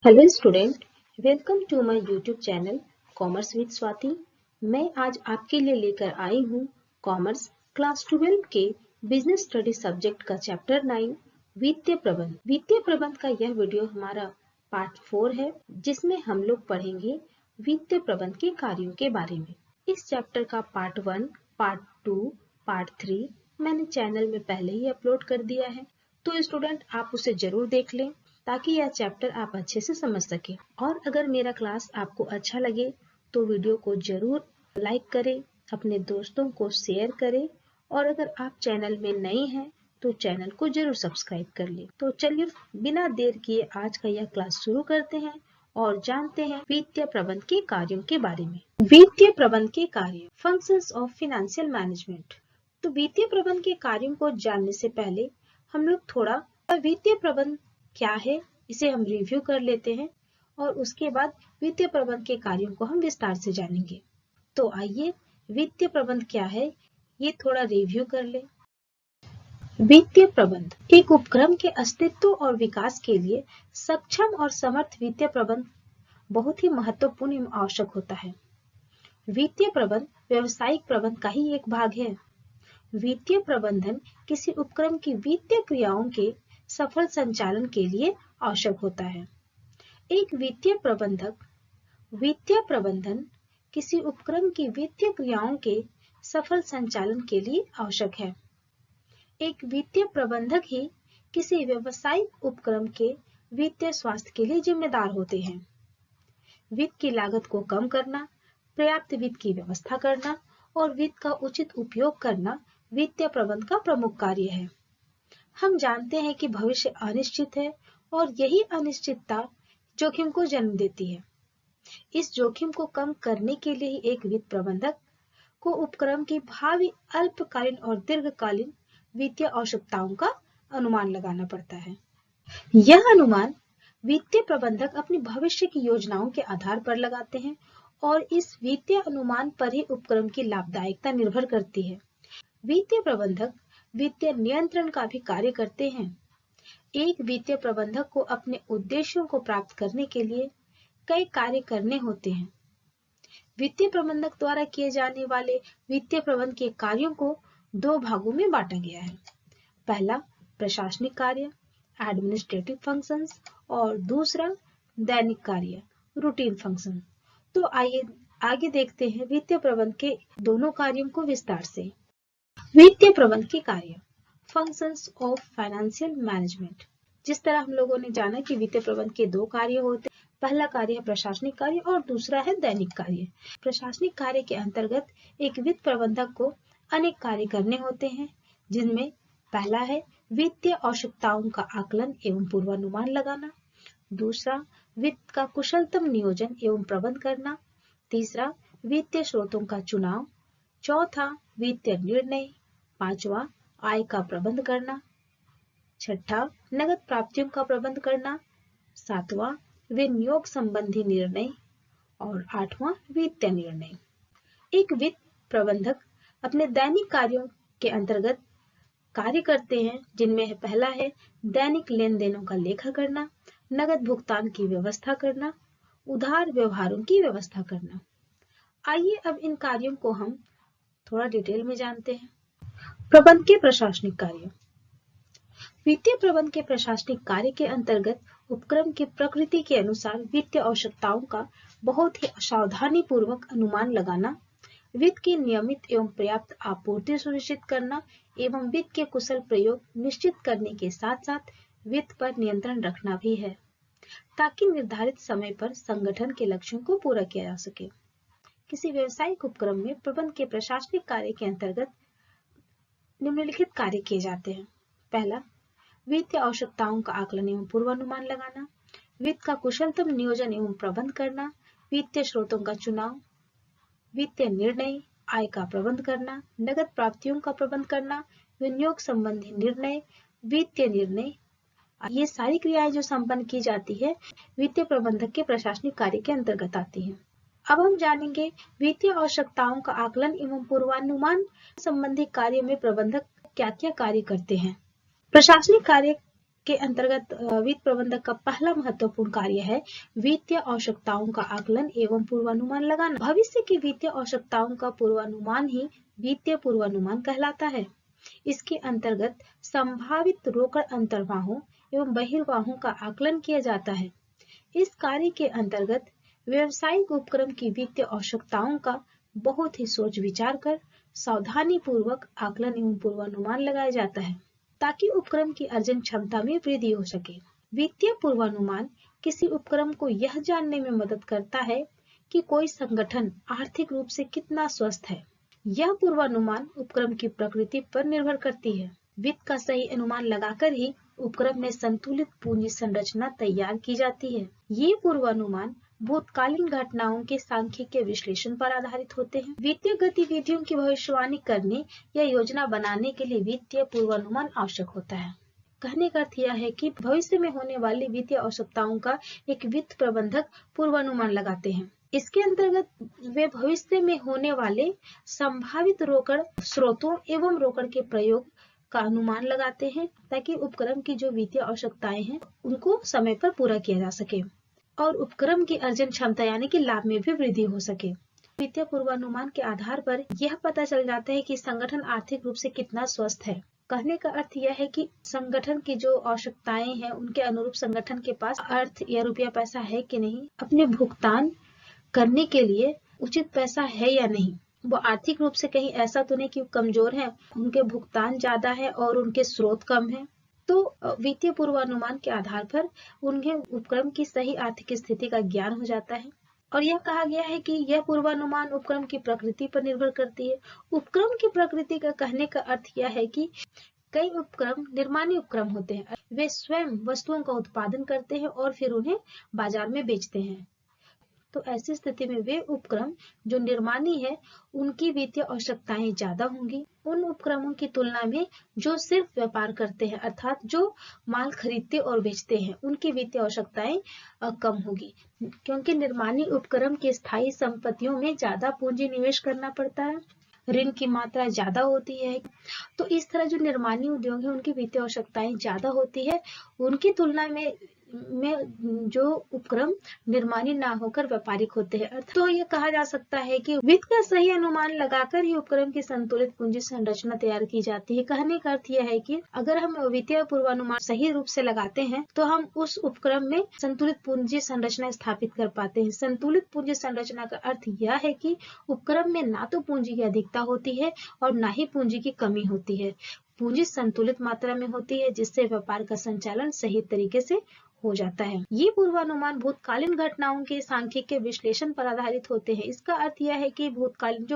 Hello student, welcome to my YouTube channel commerce with Swati. मैं आज आपके लिए लेकर आई हूँ कॉमर्स क्लास 12 के बिजनेस स्टडी सब्जेक्ट का चैप्टर 9 वित्तीय प्रबंध। वित्तीय प्रबंध का यह वीडियो हमारा पार्ट 4 है, जिसमें हम लोग पढ़ेंगे वित्तीय प्रबंध के कार्यों के बारे में। इस चैप्टर का पार्ट 1, पार्ट 2, पार्ट 3 मैंने चैनल में पहले ही अपलोड कर दिया है, तो स्टूडेंट आप उसे जरूर देख लें ताकि यह चैप्टर आप अच्छे से समझ सके। और अगर मेरा क्लास आपको अच्छा लगे तो वीडियो को जरूर लाइक करें, अपने दोस्तों को शेयर करें और अगर आप चैनल में नए हैं तो चैनल को जरूर सब्सक्राइब कर लें। तो चलिए बिना देर किए आज का यह क्लास शुरू करते हैं और जानते हैं वित्तीय प्रबंध के कार्यों के बारे में। वित्तीय प्रबंध के कार्य, फंक्शंस ऑफ फाइनेंशियल मैनेजमेंट। तो वित्तीय प्रबंध के कार्यों को जानने से पहले हम लोग थोड़ा वित्तीय प्रबंध क्या है इसे हम रिव्यू कर लेते हैं और उसके बाद वित्तीय प्रबंध के कार्यों को हम विस्तार से जानेंगे। तो आइए वित्तीय प्रबंध क्या है ये थोड़ा रिव्यू कर ले। वित्तीय प्रबंध एक उपक्रम के अस्तित्व और विकास के लिए सक्षम और समर्थ वित्तीय प्रबंध बहुत ही महत्वपूर्ण एवं आवश्यक होता है। वित्तीय प्रबंध व्यवसायिक प्रबंध का ही एक भाग है। वित्तीय प्रबंधन किसी उपक्रम की वित्तीय क्रियाओं के सफल संचालन के लिए आवश्यक होता है। एक वित्तीय प्रबंधन किसी उपक्रम की वित्तीय क्रियाओं के सफल संचालन के लिए आवश्यक है। एक वित्तीय प्रबंधक ही किसी व्यवसायिक उपक्रम के वित्तीय स्वास्थ्य के लिए जिम्मेदार होते हैं। वित्त की लागत को कम करना, पर्याप्त वित्त की व्यवस्था करना और वित्त का उचित उपयोग करना वित्तीय प्रबंध का प्रमुख कार्य है। हम जानते हैं कि भविष्य अनिश्चित है और यही अनिश्चितता जोखिम को जन्म देती है। इस जोखिम को कम करने के लिए ही एक वित्त प्रबंधक को उपक्रम की भावी अल्पकालीन और दीर्घकालीन वित्तीय आवश्यकताओं का अनुमान लगाना पड़ता है। यह अनुमान वित्तीय प्रबंधक अपनी भविष्य की योजनाओं के आधार पर लगाते हैं और इस वित्तीय अनुमान पर ही उपक्रम की लाभदायकता निर्भर करती है। वित्तीय प्रबंधक वित्तीय नियंत्रण का भी कार्य करते हैं। एक वित्तीय प्रबंधक को अपने उद्देश्यों को प्राप्त करने के लिए कई कार्य करने होते हैं। वित्तीय प्रबंधक द्वारा किए जाने वाले वित्तीय प्रबंध के कार्यों को दो भागों में बांटा गया है। पहला प्रशासनिक कार्य, एडमिनिस्ट्रेटिव फंक्शंस, और दूसरा दैनिक कार्य, रूटीन फंक्शन। तो आइए आगे देखते हैं वित्तीय प्रबंध के दोनों कार्यों को विस्तार से। वित्तीय प्रबंध के कार्य, फंक्शंस ऑफ फाइनेंशियल मैनेजमेंट। जिस तरह हम लोगों ने जाना कि वित्तीय प्रबंध के दो कार्य होते हैं, पहला कार्य है प्रशासनिक कार्य और दूसरा है दैनिक कार्य। प्रशासनिक कार्य के अंतर्गत एक वित्त प्रबंधक को अनेक कार्य करने होते हैं, जिनमें पहला है वित्तीय आवश्यकताओं का आकलन एवं पूर्वानुमान लगाना, दूसरा वित्त का कुशलतम नियोजन एवं प्रबंध करना, तीसरा वित्तीय स्रोतों का चुनाव, चौथा वित्तीय निर्णय, पांचवा आय का प्रबंध करना, छठा नगद प्राप्तियों का प्रबंध करना, सातवां विनियोग संबंधी निर्णय और आठवां वित्तीय निर्णय। एक वित्त प्रबंधक अपने दैनिक कार्यों के अंतर्गत कार्य करते हैं, जिनमें पहला है दैनिक लेन देनों का लेखा करना, नगद भुगतान की व्यवस्था करना, उधार व्यवहारों की व्यवस्था करना। आइए अब इन कार्यों को हम थोड़ा डिटेल में जानते हैं। प्रबंध के प्रशासनिक कार्य। वित्तीय प्रबंध के प्रशासनिक कार्य के अंतर्गत उपक्रम की प्रकृति के अनुसार वित्तीय आवश्यकताओं का बहुत ही सावधानी पूर्वक अनुमान लगाना, वित्त की नियमित एवं पर्याप्त आपूर्ति सुनिश्चित करना एवं वित्त के कुशल प्रयोग निश्चित करने के साथ साथ वित्त पर नियंत्रण रखना भी है, ताकि निर्धारित समय पर संगठन के लक्ष्यों को पूरा किया जा सके। किसी व्यवसायिक उपक्रम में प्रबंध के प्रशासनिक कार्य के अंतर्गत निम्नलिखित कार्य किए जाते हैं। पहला, वित्तीय आवश्यकताओं का आकलन एवं पूर्वानुमान लगाना, वित्त का कुशलतम नियोजन एवं प्रबंध करना, वित्तीय स्रोतों का चुनाव, वित्तीय निर्णय, आय का प्रबंध करना, नगद प्राप्तियों का प्रबंध करना, विनियोग संबंधी निर्णय, वित्तीय निर्णय। ये सारी क्रियाएं जो संपन्न की जाती है वित्तीय प्रबंधक के प्रशासनिक कार्य के अंतर्गत आती हैं। अब हम जानेंगे वित्तीय आवश्यकताओं का आकलन एवं पूर्वानुमान संबंधी कार्य में प्रबंधक क्या क्या कार्य करते हैं। प्रशासनिक कार्य के अंतर्गत वित्त प्रबंधक का पहला महत्वपूर्ण कार्य है वित्तीय आवश्यकताओं का आकलन एवं पूर्वानुमान लगाना। भविष्य की वित्तीय आवश्यकताओं का पूर्वानुमान ही वित्तीय पूर्वानुमान कहलाता है। इसके अंतर्गत संभावित रोकड़ अंतर्वाहों एवं बहिर्वाहों का आकलन किया जाता है। इस कार्य के अंतर्गत व्यवसायिक उपक्रम की वित्तीय आवश्यकताओं का बहुत ही सोच विचार कर सावधानी पूर्वक आकलन एवं पूर्वानुमान लगाया जाता है ताकि उपक्रम की अर्जन क्षमता में वृद्धि हो सके। वित्तीय पूर्वानुमान किसी उपक्रम को यह जानने में मदद करता है कि कोई संगठन आर्थिक रूप से कितना स्वस्थ है। यह पूर्वानुमान उपक्रम की प्रकृति पर निर्भर करती है। वित्त का सही अनुमान लगाकर ही उपक्रम में संतुलित पूंजी संरचना तैयार की जाती है। ये पूर्वानुमान भूतकालीन घटनाओं के सांख्यिकीय विश्लेषण पर आधारित होते हैं। वित्तीय गतिविधियों की भविष्यवाणी करने या योजना बनाने के लिए वित्तीय पूर्वानुमान आवश्यक होता है। कहने का अर्थ यह है कि भविष्य में होने वाली वित्तीय आवश्यकताओं का एक वित्त प्रबंधक पूर्वानुमान लगाते हैं। इसके अंतर्गत वे भविष्य में होने वाले संभावित रोकड़ स्रोतों एवं रोकड़ के प्रयोग का अनुमान लगाते हैं ताकि उपक्रम की जो वित्तीय आवश्यकताएं हैं उनको समय पर पूरा किया जा सके और उपक्रम की अर्जन क्षमता यानी कि लाभ में भी वृद्धि हो सके। वित्तीय पूर्वानुमान के आधार पर यह पता चल जाता है कि संगठन आर्थिक रूप से कितना स्वस्थ है। कहने का अर्थ यह है कि संगठन की जो आवश्यकताएं हैं उनके अनुरूप संगठन के पास अर्थ या रुपया पैसा है कि नहीं, अपने भुगतान करने के लिए उचित पैसा है या नहीं, वो आर्थिक रूप से कहीं ऐसा तो नहीं कि कमजोर है, उनके भुगतान ज्यादा है और उनके स्रोत कम है। तो वित्तीय पूर्वानुमान के आधार पर उनके उपक्रम की सही आर्थिक स्थिति का ज्ञान हो जाता है। और यह कहा गया है कि यह पूर्वानुमान उपक्रम की प्रकृति पर निर्भर करती है। उपक्रम की प्रकृति का कहने का अर्थ यह है कि कई उपक्रम निर्माणी उपक्रम होते हैं। वे स्वयं वस्तुओं का उत्पादन करते हैं और फिर उन्हें बाजार में बेचते हैं। तो ऐसी स्थिति में वे उपक्रम जो निर्माणी है उनकी वित्तीय आवश्यकताएं ज्यादा होंगी उन उपक्रमों की तुलना में जो सिर्फ व्यापार करते हैं, अर्थात जो माल खरीदते और बेचते हैं, उनकी वित्तीय आवश्यकताएं कम होगी, क्योंकि निर्माणी उपक्रम की स्थायी संपत्तियों में ज्यादा पूंजी निवेश करना पड़ता है, ऋण की मात्रा ज्यादा होती है। तो इस तरह जो निर्माणी उद्योग है उनकी वित्तीय आवश्यकताएं ज्यादा होती है उनकी तुलना में जो उपक्रम निर्माणी ना होकर व्यापारिक होते हैं। तो ये कहा जा सकता है कि वित्त का सही अनुमान लगाकर ही उपक्रम की संतुलित पूंजी संरचना तैयार की जाती है। कहने का अर्थ यह है कि अगर हम वित्तीय पूर्वानुमान सही रूप से लगाते हैं तो हम उस उपक्रम में संतुलित पूंजी संरचना स्थापित कर पाते हैं। संतुलित पूंजी संरचना का अर्थ यह है कि उपक्रम में ना तो पूंजी की अधिकता होती है और ना ही पूंजी की कमी होती है। पूंजी संतुलित मात्रा में होती है जिससे व्यापार का संचालन सही तरीके से हो जाता है। ये पूर्वानुमान भूतकालीन घटनाओं के सांख्यिकीय विश्लेषण पर आधारित होते हैं। इसका अर्थ यह है कि भूतकालीन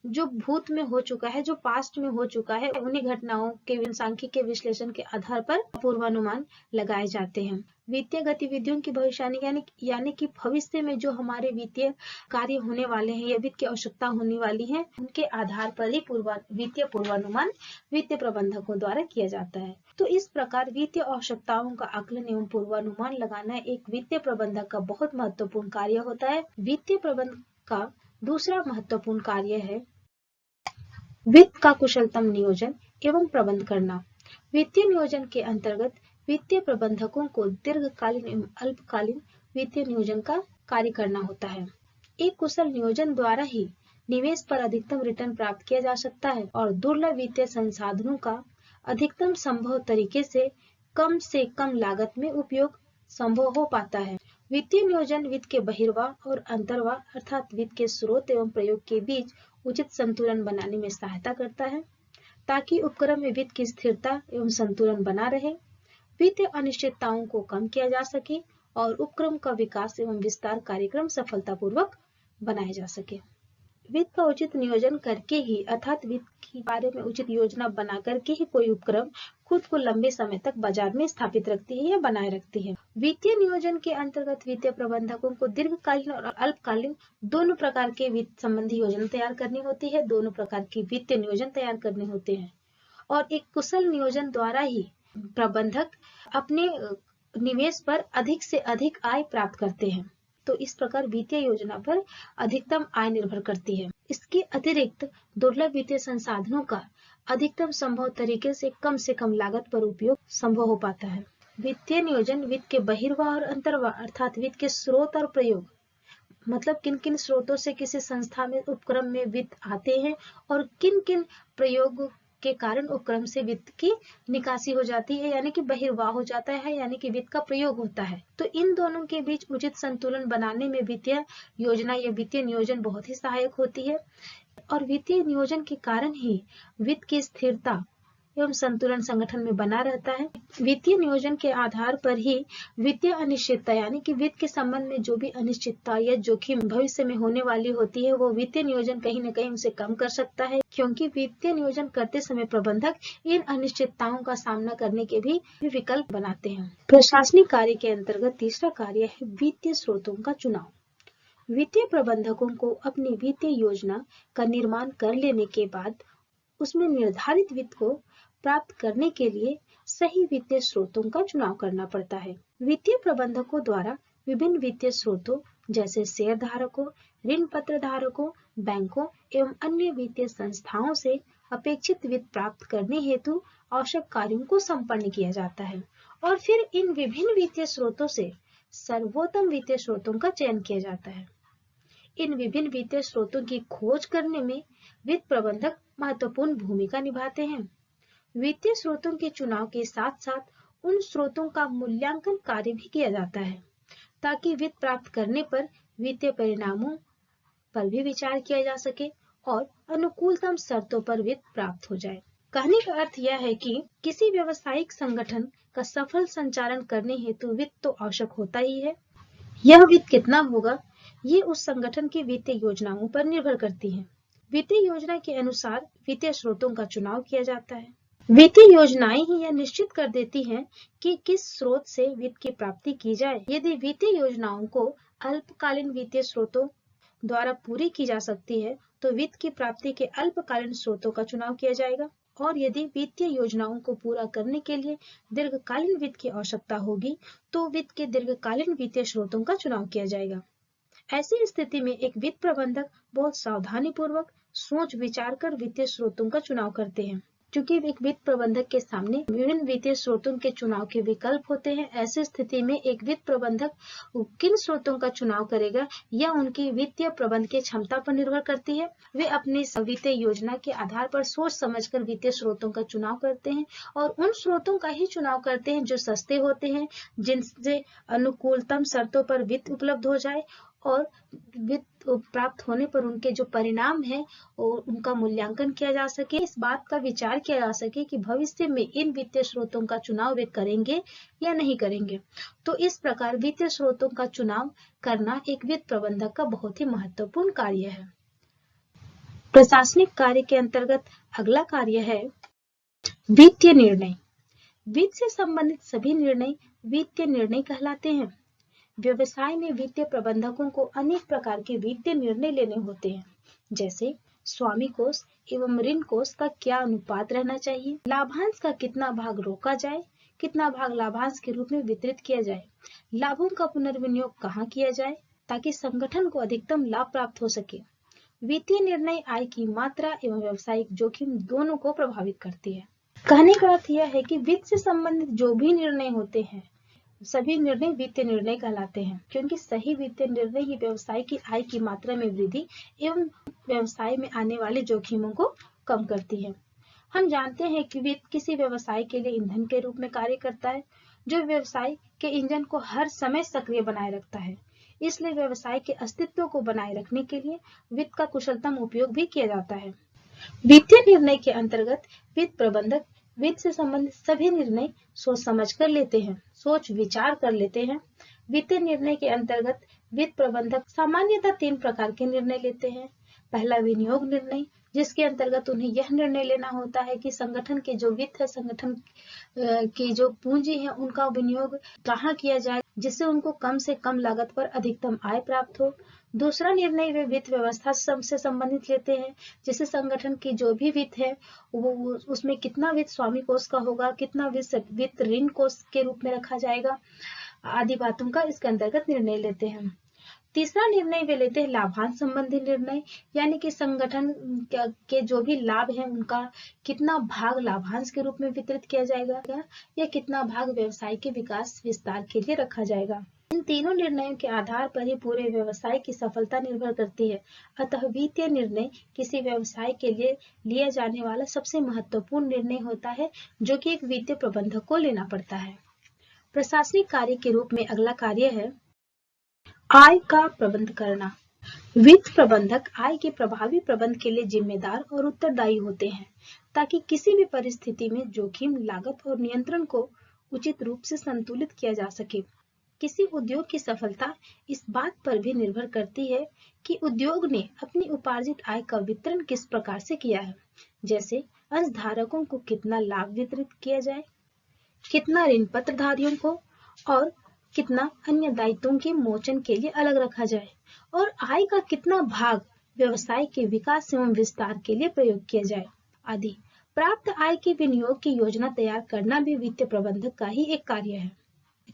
जो भूत में हो चुका है, जो पास्ट में हो चुका है, उन्हीं घटनाओं के सांख्यिकीय विश्लेषण के आधार पर पूर्वानुमान लगाए जाते हैं। वित्तीय गतिविधियों की भविष्यवाणी यानी कि भविष्य में जो हमारे वित्तीय कार्य होने वाले हैं या वित्त की आवश्यकता होने वाली है उनके आधार पर ही वित्तीय पूर्वानुमान वित्तीय प्रबंधकों द्वारा किया जाता है। तो इस प्रकार वित्तीय आवश्यकताओं का आकलन एवं पूर्वानुमान लगाना एक वित्तीय प्रबंधक का बहुत महत्वपूर्ण कार्य होता है। वित्तीय प्रबंधक का दूसरा महत्वपूर्ण कार्य है वित्त का कुशलतम नियोजन एवं प्रबंध करना। वित्तीय नियोजन के अंतर्गत वित्तीय प्रबंधकों को दीर्घकालीन एवं अल्पकालीन वित्तीय नियोजन का कार्य करना होता है। एक कुशल नियोजन द्वारा ही निवेश पर अधिकतम रिटर्न प्राप्त किया जा सकता है और दुर्लभ वित्तीय संसाधनों का अधिकतम संभव तरीके से कम लागत में उपयोग संभव हो पाता है। वित्तीय नियोजन वित्त के बहिर्वाह और अंतर्वाह अर्थात वित्त के स्रोत एवं प्रयोग के बीच उचित संतुलन बनाने में सहायता करता है ताकि उपक्रम में वित्त की स्थिरता एवं संतुलन बना रहे, वित्तीय अनिश्चितताओं को कम किया जा सके और उपक्रम का विकास एवं विस्तार कार्यक्रम सफलतापूर्वक बनाया जा सके। वित्त का उचित नियोजन करके ही अर्थात वित्त के बारे में उचित योजना बना करके ही कोई उपक्रम खुद को लंबे समय तक बाजार में स्थापित रखती है या बनाए रखती है। वित्तीय नियोजन के अंतर्गत वित्तीय प्रबंधकों को दीर्घकालीन और अल्पकालीन दोनों प्रकार के वित्त संबंधी योजना तैयार करनी होती है, दोनों प्रकार की वित्तीय नियोजन तैयार करने होते हैं और एक कुशल नियोजन द्वारा ही प्रबंधक अपने निवेश पर अधिक से अधिक आय प्राप्त करते हैं। तो इस प्रकार वित्तीय योजना पर अधिकतम आय निर्भर करती है। इसके अतिरिक्त दुर्लभ वित्तीय संसाधनों का अधिकतम संभव तरीके से कम लागत पर उपयोग संभव हो पाता है। वित्तीय नियोजन वित्त के बहिर्वाह और अंतर्वाह अर्थात वित्त के स्रोत और प्रयोग, मतलब किन किन स्रोतों से किसी संस्था में उपक्रम में वित्त आते हैं और किन किन प्रयोग के कारण उपक्रम से वित्त की निकासी हो जाती है, यानी कि बहिर्वाह हो जाता है, यानी कि वित्त का प्रयोग होता है। तो इन दोनों के बीच उचित संतुलन बनाने में वित्तीय योजना या वित्तीय नियोजन बहुत ही सहायक होती है और वित्तीय नियोजन के कारण ही वित्त की स्थिरता एवं संतुलन संगठन में बना रहता है। वित्तीय नियोजन के आधार पर ही वित्तीय अनिश्चितता, यानी कि वित्त के संबंध में जो भी अनिश्चितता या जोखिम भविष्य में होने वाली होती है, वो वित्तीय नियोजन कहीं न कहीं उसे कम कर सकता है, क्योंकि वित्तीय नियोजन करते समय प्रबंधक इन अनिश्चितताओं का सामना करने के भी विकल्प बनाते हैं। प्रशासनिक कार्य के अंतर्गत तीसरा कार्य है वित्तीय स्रोतों का चुनाव। वित्तीय प्रबंधकों को अपनी वित्तीय योजना का निर्माण कर लेने के बाद उसमें निर्धारित वित्त को प्राप्त करने के लिए सही वित्तीय स्रोतों का चुनाव करना पड़ता है। वित्तीय प्रबंधकों द्वारा विभिन्न वित्तीय स्रोतों जैसे शेयर धारकों, ऋण पत्र धारकों, बैंकों एवं अन्य वित्तीय संस्थाओं से अपेक्षित वित्त प्राप्त करने हेतु आवश्यक कार्यों को संपन्न किया जाता है और फिर इन विभिन्न वित्तीय स्रोतों से सर्वोत्तम वित्तीय स्रोतों का चयन किया जाता है। इन विभिन्न वित्तीय स्रोतों की खोज करने में वित्त प्रबंधक महत्वपूर्ण भूमिका निभाते हैं। वित्तीय स्रोतों के चुनाव के साथ साथ उन स्रोतों का मूल्यांकन कार्य भी किया जाता है ताकि वित्त प्राप्त करने पर वित्तीय परिणामों पर भी विचार किया जा सके और अनुकूलतम शर्तों पर वित्त प्राप्त हो जाए। कहने का अर्थ यह है कि किसी व्यवसायिक संगठन का सफल संचालन करने हेतु वित्त तो आवश्यक होता ही है। यह वित्त कितना होगा, ये उस संगठन की वित्तीय योजनाओं पर निर्भर करती है। वित्तीय योजना के अनुसार वित्तीय स्रोतों का चुनाव किया जाता है। वित्तीय योजनाएं ही यह निश्चित कर देती हैं कि किस स्रोत से वित्त की प्राप्ति की जाए। यदि वित्तीय योजनाओं को अल्पकालीन वित्तीय स्रोतों द्वारा पूरी की जा सकती है तो वित्त की प्राप्ति के अल्पकालीन स्रोतों का चुनाव किया जाएगा और यदि वित्तीय योजनाओं को पूरा करने के लिए दीर्घकालीन वित्त की आवश्यकता होगी तो वित्त के दीर्घकालीन वित्तीय स्रोतों का चुनाव किया जाएगा। ऐसी स्थिति में एक वित्त प्रबंधक बहुत सावधानी पूर्वक सोच विचार कर वित्तीय स्रोतों का चुनाव करते हैं। क्योंकि एक वित्त प्रबंधक के सामने विभिन्न वित्तीय स्रोतों के चुनाव के विकल्प होते हैं, ऐसी स्थिति में एक वित्त प्रबंधक किन स्रोतों का चुनाव करेगा यह उनकी वित्तीय प्रबंध की क्षमता पर निर्भर करती है। वे अपनी वित्तीय योजना के आधार पर सोच समझकर वित्तीय स्रोतों का चुनाव करते हैं और उन स्रोतों का ही चुनाव करते हैं जो सस्ते होते हैं, जिनसे अनुकूलतम शर्तों पर वित्त उपलब्ध हो जाए और वित्त प्राप्त होने पर उनके जो परिणाम है उनका मूल्यांकन किया जा सके, इस बात का विचार किया जा सके कि भविष्य में इन वित्तीय स्रोतों का चुनाव वे करेंगे या नहीं करेंगे। तो इस प्रकार वित्तीय स्रोतों का चुनाव करना एक वित्त प्रबंधक का बहुत ही महत्वपूर्ण कार्य है। प्रशासनिक कार्य के अंतर्गत अगला कार्य है वित्तीय निर्णय। वित्त से संबंधित सभी निर्णय वित्तीय निर्णय कहलाते हैं। व्यवसाय में वित्तीय प्रबंधकों को अनेक प्रकार के वित्तीय निर्णय लेने होते हैं, जैसे स्वामी कोष एवं ऋण कोष का क्या अनुपात रहना चाहिए, लाभांश का कितना भाग रोका जाए, कितना भाग लाभांश के रूप में वितरित किया जाए, लाभों का पुनर्विनियोग कहाँ किया जाए ताकि संगठन को अधिकतम लाभ प्राप्त हो सके। वित्तीय निर्णय आय की मात्रा एवं व्यवसायिक जोखिम दोनों को प्रभावित करती है। कहने का अर्थ यह है कि वित्त से संबंधित जो भी निर्णय होते हैं सभी निर्णय वित्तीय निर्णय कहलाते हैं, क्योंकि सही वित्तीय निर्णय ही व्यवसाय की आय की मात्रा में वृद्धि एवं व्यवसाय में आने वाले जोखिमों को कम करती है। हम जानते हैं कि वित्त किसी व्यवसाय के लिए ईंधन के रूप में कार्य करता है, जो व्यवसाय के इंजन को हर समय सक्रिय बनाए रखता है। इसलिए व्यवसाय के अस्तित्व को बनाए रखने के लिए वित्त का कुशलतम उपयोग भी किया जाता है। वित्तीय निर्णय के अंतर्गत वित्त प्रबंधक वित्त से संबंधित सभी निर्णय सोच समझ कर लेते हैं, सोच विचार कर लेते हैं। वित्तीय निर्णय के अंतर्गत वित्त प्रबंधक सामान्यतः 3 प्रकार के निर्णय लेते हैं। पहला विनियोग निर्णय, जिसके अंतर्गत उन्हें यह निर्णय लेना होता है कि संगठन के जो वित्त है, संगठन की जो पूंजी है, उनका विनियोग कहाँ किया जाए जिससे उनको कम से कम लागत पर अधिकतम आय प्राप्त हो। दूसरा निर्णय वे वित्त व्यवस्था से संबंधित लेते हैं, जिससे संगठन की जो भी वित्त है वो उसमें कितना वित्त स्वामी कोष का होगा, कितना वित्त ऋण कोष के रूप में रखा जाएगा, आदि बातों का इसके अंतर्गत निर्णय लेते हैं। तीसरा निर्णय वे लेते हैं लाभांश संबंधी निर्णय, यानी कि संगठन के जो भी लाभ हैं उनका कितना भाग लाभांश के रूप में वितरित किया जाएगा या कितना भाग व्यवसाय के विकास विस्तार के लिए रखा जाएगा। इन तीनों निर्णयों के आधार पर ही पूरे व्यवसाय की सफलता निर्भर करती है। अतः वित्तीय निर्णय किसी व्यवसाय के लिए लिया जाने वाला सबसे महत्वपूर्ण निर्णय होता है, जो कि एक वित्तीय प्रबंधक को लेना पड़ता है। प्रशासनिक कार्य के रूप में अगला कार्य है आय का प्रबंध करना। वित्त प्रबंधक आय के प्रभावी प्रबंध के लिए जिम्मेदार और उत्तरदायी होते हैं, ताकि किसी भी परिस्थिति में जोखिम, लागत और नियंत्रण को उचित रूप से संतुलित किया जा सके। किसी उद्योग की सफलता इस बात पर भी निर्भर करती है कि उद्योग ने अपनी उपार्जित आय का वितरण किस प्रकार से किया है, जैसे अंशधारकों को कितना लाभ वितरित किया जाए, कितना ऋण पत्रधारियों को और कितना अन्य दायित्वों के मोचन के लिए अलग रखा जाए, और आय का कितना भाग व्यवसाय के विकास एवं विस्तार के लिए प्रयोग किया जाए आदि। प्राप्त आय के विनियोग की योजना तैयार करना भी वित्तीय प्रबंधक का ही एक कार्य है।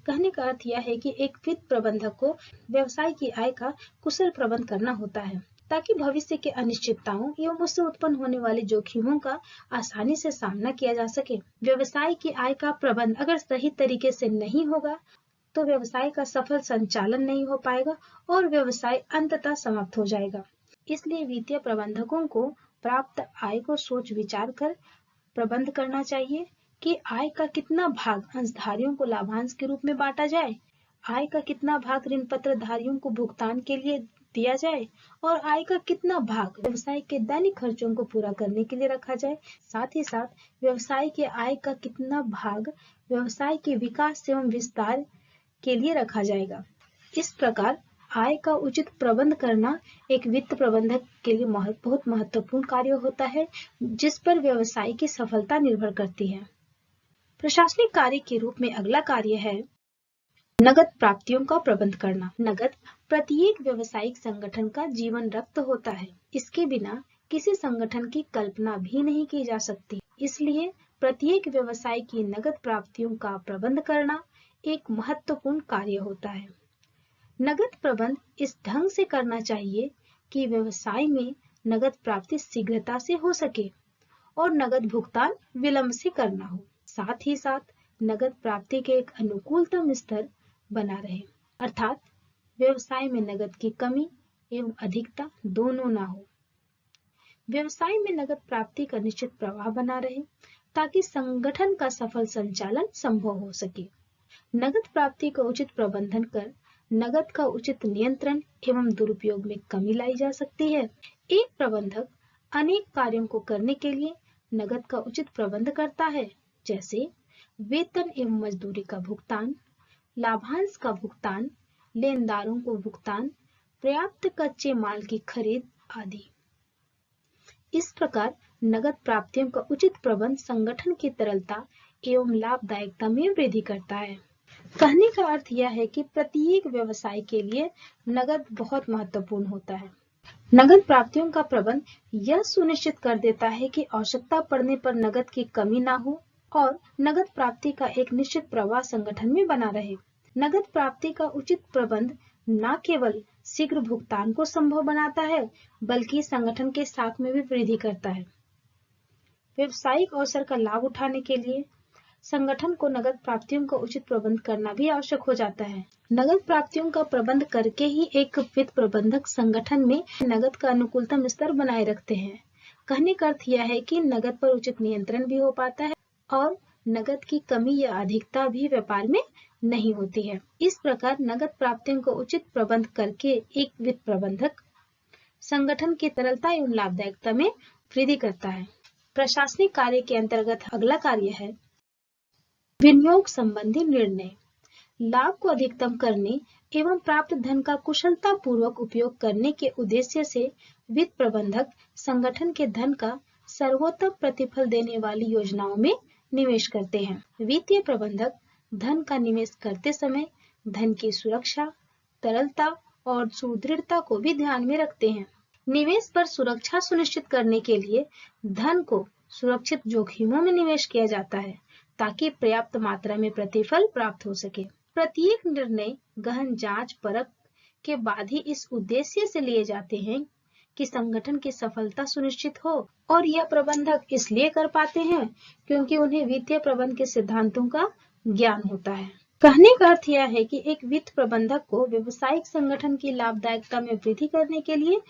कहने का अर्थ यह है कि एक वित्त प्रबंधक को व्यवसाय की आय का कुशल प्रबंध करना होता है, ताकि भविष्य के अनिश्चितताओं एवं उससे उत्पन्न होने वाले जोखिमों का आसानी से सामना किया जा सके। व्यवसाय की आय का प्रबंध अगर सही तरीके से नहीं होगा तो व्यवसाय का सफल संचालन नहीं हो पाएगा और व्यवसाय अंततः समाप्त हो जाएगा। इसलिए वित्तीय प्रबंधकों को प्राप्त आय को सोच विचार कर प्रबंध करना चाहिए कि आय का कितना भाग अंशधारियों को लाभांश के रूप में बांटा जाए, आय का कितना भाग ऋण पत्रधारियों को भुगतान के लिए दिया जाए और आय का कितना भाग व्यवसाय के दैनिक खर्चों को पूरा करने के लिए रखा जाए। साथ ही साथ व्यवसाय के आय का कितना भाग व्यवसाय के विकास एवं विस्तार के लिए रखा जाएगा। इस प्रकार आय का उचित प्रबंध करना एक वित्त प्रबंधक के लिए बहुत महत्वपूर्ण कार्य होता है, जिस पर व्यवसाय की सफलता निर्भर करती है। प्रशासनिक कार्य के रूप में अगला कार्य है नगद प्राप्तियों का प्रबंध करना। नगद प्रत्येक व्यावसायिक संगठन का जीवन रक्त होता है। इसके बिना किसी संगठन की कल्पना भी नहीं की जा सकती। इसलिए प्रत्येक व्यवसाय की नगद प्राप्तियों का प्रबंध करना एक महत्वपूर्ण कार्य होता है। नगद प्रबंध इस ढंग से करना चाहिए कि व्यवसाय में नगद प्राप्ति शीघ्रता से हो सके और नगद भुगतान विलंब से करना हो। साथ ही साथ नगद प्राप्ति के एक अनुकूलतम स्तर बना रहे, अर्थात व्यवसाय में नगद की कमी एवं अधिकता दोनों ना हो। व्यवसाय में नगद प्राप्ति का निश्चित प्रवाह बना रहे ताकि संगठन का सफल संचालन संभव हो सके। नगद प्राप्ति का उचित प्रबंधन कर नगद का उचित नियंत्रण एवं दुरुपयोग में कमी लाई जा सकती है। एक प्रबंधक अनेक कार्यों को करने के लिए नगद का उचित प्रबंध करता है, जैसे वेतन एवं मजदूरी का भुगतान, लाभांश का भुगतान, लेनदारों को भुगतान, पर्याप्त कच्चे माल की खरीद आदि। इस प्रकार नगद प्राप्तियों का उचित प्रबंध संगठन की तरलता एवं लाभदायकता में वृद्धि करता है। कहने का अर्थ यह है कि प्रत्येक व्यवसाय के लिए नगद बहुत महत्वपूर्ण होता है। नगद प्राप्तियों का प्रबंध यह सुनिश्चित कर देता है कि आवश्यकता पड़ने पर नगद की कमी ना हो और नगद प्राप्ति का एक निश्चित प्रवाह संगठन में बना रहे। नगद प्राप्ति का उचित प्रबंध न केवल शीघ्र भुगतान को संभव बनाता है, बल्कि संगठन के साख में भी वृद्धि करता है। व्यवसायिक अवसर का लाभ उठाने के लिए संगठन को नगद प्राप्तियों का उचित प्रबंध करना भी आवश्यक हो जाता है। नगद प्राप्तियों का प्रबंध करके ही एक वित्त प्रबंधक संगठन में नगद का अनुकूलतम स्तर बनाए रखते हैं। कहने का अर्थ यह है कि नगद पर उचित नियंत्रण भी हो पाता है और नगद की कमी या अधिकता भी व्यापार में नहीं होती है। इस प्रकार नगद प्राप्तियों को उचित प्रबंध करके एक वित्त प्रबंधक संगठन की तरलता एवं लाभदायकता में वृद्धि करता है। प्रशासनिक कार्य के अंतर्गत अगला कार्य है विनियोग संबंधी निर्णय। लाभ को अधिकतम करने एवं प्राप्त धन का कुशलता पूर्वक उपयोग करने के उद्देश्य से वित्त प्रबंधक संगठन के धन का सर्वोत्तम प्रतिफल देने वाली योजनाओं में निवेश करते हैं। वित्तीय प्रबंधक धन का निवेश करते समय धन की सुरक्षा, तरलता और सुदृढ़ता को भी ध्यान में रखते हैं। निवेश पर सुरक्षा सुनिश्चित करने के लिए धन को सुरक्षित जोखिमों में निवेश किया जाता है, ताकि पर्याप्त मात्रा में प्रतिफल प्राप्त हो सके। प्रत्येक निर्णय गहन जांच परख के बाद ही इस उद्देश्य से लिए जाते हैं कि संगठन की सफलता सुनिश्चित हो, और यह प्रबंधक इसलिए कर पाते हैं क्योंकि उन्हें वित्तीय प्रबंधन के सिद्धांतों का ज्ञान होता है। कहने का अर्थ यह है कि एक वित्त प्रबंधक को व्यवसायिक संगठन की लाभदायकता में वृद्धि करने के लिए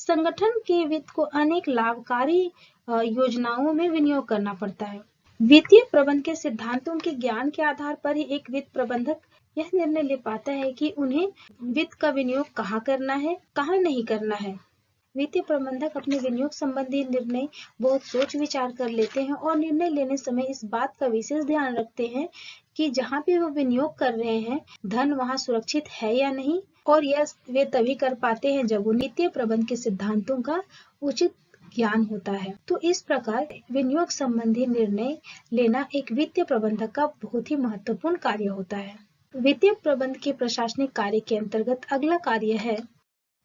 संगठन के वित्त को अनेक लाभकारी योजनाओं में विनियोग करना पड़ता है। वित्तीय प्रबंधन के सिद्धांतों के ज्ञान के आधार पर ही एक वित्त प्रबंधक यह निर्णय ले पाता है कि उन्हें वित्त का विनियोग कहाँ करना है, कहाँ नहीं करना है। वित्तीय प्रबंधक अपने विनियोग संबंधी निर्णय बहुत सोच विचार कर लेते हैं और निर्णय लेने समय इस बात का विशेष ध्यान रखते हैं कि जहाँ भी वो विनियोग कर रहे हैं धन वहाँ सुरक्षित है या नहीं, और यह वे तभी कर पाते हैं जब उन्हें वित्तीय प्रबंधन के सिद्धांतों का उचित ज्ञान होता है। तो इस प्रकार विनियोग संबंधी निर्णय लेना एक वित्तीय प्रबंधक का बहुत ही महत्वपूर्ण कार्य होता है। वित्तीय प्रबंधन के प्रशासनिक कार्य के अंतर्गत अगला कार्य है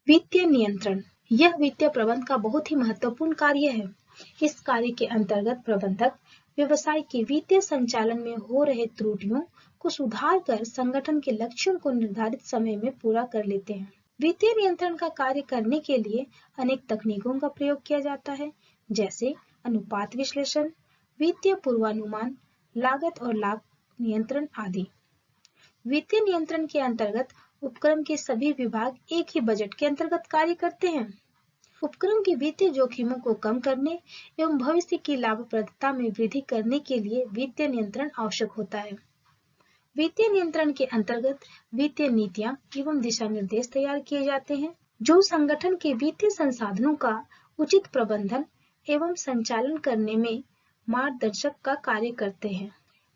वित्तीय नियंत्रण। यह वित्तीय प्रबंधन का बहुत ही महत्वपूर्ण कार्य है। इस कार्य के अंतर्गत प्रबंधक व्यवसाय के वित्तीय संचालन में हो रहे त्रुटियों को सुधार कर संगठन के लक्ष्यों को निर्धारित समय में पूरा कर लेते हैं। वित्तीय नियंत्रण का कार्य करने के लिए अनेक तकनीकों का प्रयोग किया जाता है, जैसे अनुपात विश्लेषण, वित्तीय पूर्वानुमान, लागत और लाभ नियंत्रण आदि। वित्तीय नियंत्रण के अंतर्गत उपक्रम के सभी विभाग एक ही बजट के अंतर्गत कार्य करते हैं। उपक्रम के वित्तीय जोखिमों को कम करने एवं भविष्य की लाभप्रदता में वृद्धि करने के लिए वित्तीय नियंत्रण आवश्यक होता है। वित्तीय नियंत्रण के अंतर्गत वित्तीय नीतियां एवं दिशा निर्देश तैयार किए जाते हैं, जो संगठन के वित्तीय संसाधनों का उचित प्रबंधन एवं संचालन करने में मार्गदर्शक का कार्य करते हैं।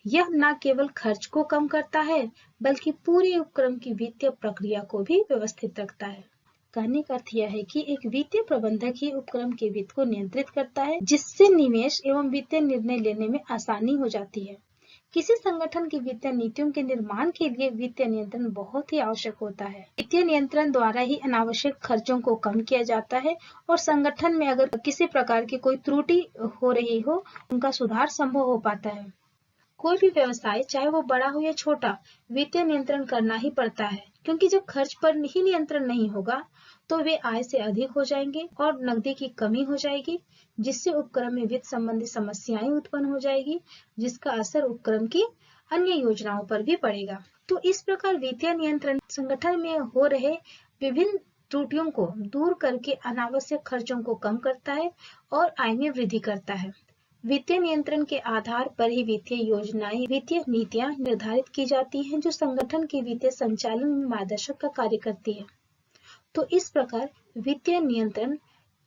यह न केवल खर्च को कम करता है, बल्कि पूरे उपक्रम की वित्तीय प्रक्रिया को भी व्यवस्थित रखता है। कहने का अर्थ यह है कि एक वित्तीय प्रबंधक ही उपक्रम के वित्त को नियंत्रित करता है, जिससे निवेश एवं वित्तीय निर्णय लेने में आसानी हो जाती है। किसी संगठन की वित्तीय नीतियों के निर्माण के लिए वित्तीय नियंत्रण बहुत ही आवश्यक होता है। वित्तीय नियंत्रण द्वारा ही अनावश्यक खर्चों को कम किया जाता है और संगठन में अगर किसी प्रकार की कोई त्रुटि हो रही हो, उनका सुधार संभव हो पाता है। कोई भी व्यवसाय, चाहे वो बड़ा हो या छोटा, वित्तीय नियंत्रण करना ही पड़ता है, क्योंकि जब खर्च पर ही नियंत्रण नहीं होगा तो वे आय से अधिक हो जाएंगे और नकदी की कमी हो जाएगी, जिससे उपक्रम में वित्त संबंधी समस्याएं उत्पन्न हो जाएगी, जिसका असर उपक्रम की अन्य योजनाओं पर भी पड़ेगा। तो इस प्रकार वित्तीय नियंत्रण संगठन में हो रहे विभिन्न त्रुटियों को दूर करके अनावश्यक खर्चों को कम करता है और आय में वृद्धि करता है। वित्तीय नियंत्रण के आधार पर ही वित्तीय योजनाएं, वित्तीय नीतियां निर्धारित की जाती हैं, जो संगठन के वित्तीय संचालन में मार्गदर्शक का कार्य करती है। तो इस प्रकार वित्तीय नियंत्रण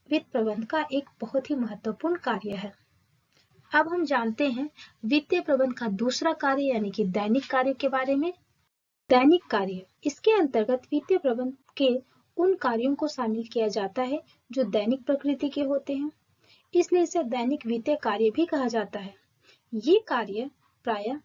वित्त प्रबंधन का एक बहुत ही महत्वपूर्ण कार्य है। अब हम जानते हैं वित्तीय प्रबंधन का दूसरा कार्य यानी कि दैनिक कार्य के बारे में। दैनिक कार्य, इसके अंतर्गत वित्तीय प्रबंधन के उन कार्यों को शामिल किया जाता है जो दैनिक प्रकृति के होते हैं, इसलिए इसे दैनिक वित्तीय कार्य भी कहा जाता है। ये कार्य प्रायः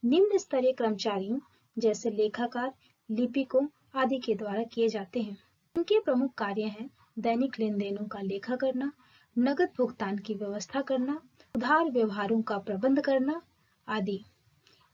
निम्न स्तरीय कर्मचारियों जैसे लेखाकार, लिपिकों आदि के द्वारा किए जाते हैं। इनके प्रमुख कार्य हैं दैनिक लेन देनों का लेखा करना, नगद भुगतान की व्यवस्था करना, उधार व्यवहारों का प्रबंध करना आदि।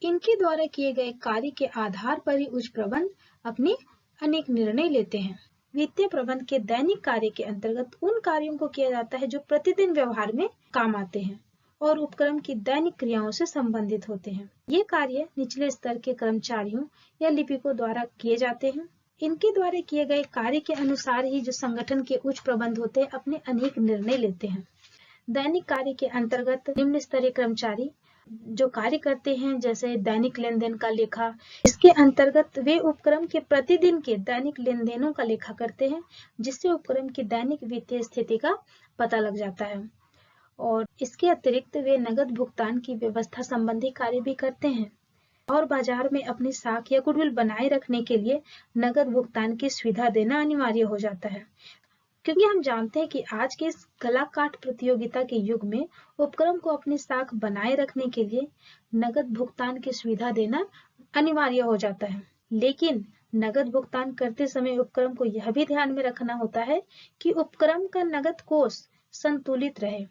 इनके द्वारा किए गए कार्य के आधार पर ही उच्च प्रबंधक अपने अनेक निर्णय लेते हैं। वित्तीय प्रबंधन के दैनिक कार्य के अंतर्गत उन कार्यों को किया जाता है जो प्रतिदिन व्यवहार में काम आते हैं और उपक्रम की दैनिक क्रियाओं से संबंधित होते हैं। ये कार्य निचले स्तर के कर्मचारियों या लिपिकों द्वारा किए जाते हैं। इनके द्वारा किए गए कार्य के अनुसार ही जो संगठन के उच्च प्रबंधक होते हैं अपने अनेक निर्णय लेते हैं। दैनिक कार्य के अंतर्गत निम्न स्तरीय कर्मचारी जो कार्य करते हैं, जैसे दैनिक लेन देन का लेखा, इसके अंतर्गत वे उपक्रम के प्रतिदिन के दैनिक लेन देनों का लेखा करते हैं, जिससे उपक्रम की दैनिक वित्तीय स्थिति का पता लग जाता है। और इसके अतिरिक्त वे नगद भुगतान की व्यवस्था संबंधी कार्य भी करते हैं और बाजार में अपनी साख या गुडविल बनाए रखने के लिए नगद भुगतान की सुविधा देना अनिवार्य हो जाता है, क्योंकि हम जानते हैं कि आज के इस कला काट प्रतियोगिता के युग में उपक्रम को अपनी साख बनाए रखने के लिए नगद भुगतान की सुविधा देना अनिवार्य हो जाता है। लेकिन नगद भुगतान करते समय उपक्रम को यह भी ध्यान में रखना होता है कि उपक्रम का नगद कोष संतुलित रहे,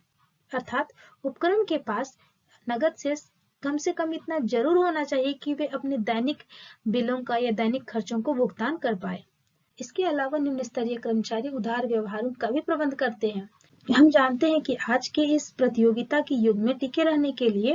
अर्थात उपक्रम के पास नगद से कम इतना जरूर होना चाहिए कि वे अपने दैनिक बिलों का या दैनिक खर्चों को भुगतान कर पाए। इसके अलावा निम्न स्तरीय कर्मचारी उधार व्यवहारों का भी प्रबंध करते हैं। हम जानते हैं कि आज के इस प्रतियोगिता के युग में टिके रहने के लिए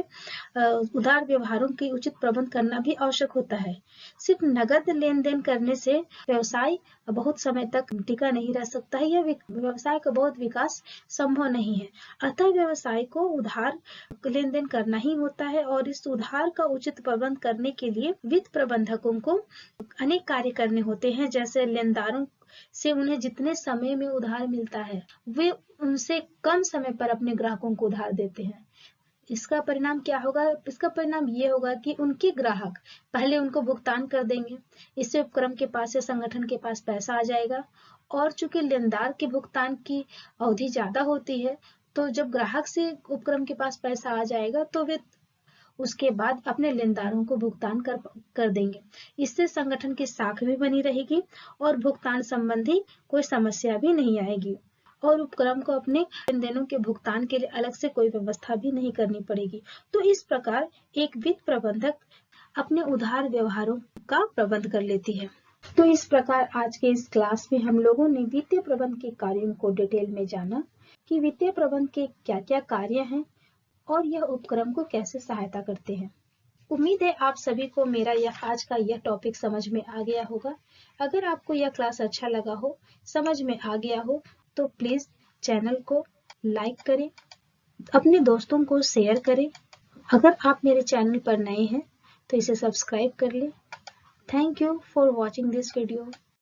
उधार व्यवहारों की उचित प्रबंध करना भी आवश्यक होता है। सिर्फ नगद लेन देन करने से व्यवसाय बहुत समय तक टिका नहीं रह सकता है, यह व्यवसाय का बहुत विकास संभव नहीं है। अतः व्यवसाय को उधार लेन देन करना ही होता है और इस उधार का उचित प्रबंध करने के लिए वित्त प्रबंधकों को अनेक कार्य करने होते हैं। जैसे लेनदारों से उन्हें जितने समय में उधार मिलता है वे उनसे कम समय पर अपने ग्राहकों को उधार देते हैं। इसका परिणाम क्या होगा? इसका परिणाम ये होगा कि उनके ग्राहक पहले उनको भुगतान कर देंगे, इससे उपक्रम के पास या संगठन के पास पैसा आ जाएगा। और चूंकि लेनदार के भुगतान की अवधि ज्यादा होती है, तो जब ग्राहक से उपक्रम के पास पैसा आ जाएगा तो वे उसके बाद अपने लेनदारों को भुगतान कर देंगे। इससे संगठन की साख भी बनी रहेगी और भुगतान संबंधी कोई समस्या भी नहीं आएगी और उपक्रम को अपने लेन देनों के भुगतान के लिए अलग से कोई व्यवस्था भी नहीं करनी पड़ेगी। तो इस प्रकार एक वित्त प्रबंधक अपने उधार व्यवहारों का प्रबंध कर लेती है। तो इस प्रकार आज के इस क्लास में हम लोगों ने वित्तीय प्रबंध के कार्यों को डिटेल में जाना कि वित्तीय प्रबंध के क्या क्या कार्य हैं और यह उपक्रम को कैसे सहायता करते हैं। उम्मीद है आप सभी को मेरा आज का यह टॉपिक समझ में आ गया होगा। अगर आपको यह क्लास अच्छा लगा हो, समझ में आ गया हो, तो प्लीज चैनल को लाइक करें, अपने दोस्तों को शेयर करें। अगर आप मेरे चैनल पर नए हैं तो इसे सब्सक्राइब कर लें। Thank you for watching this video.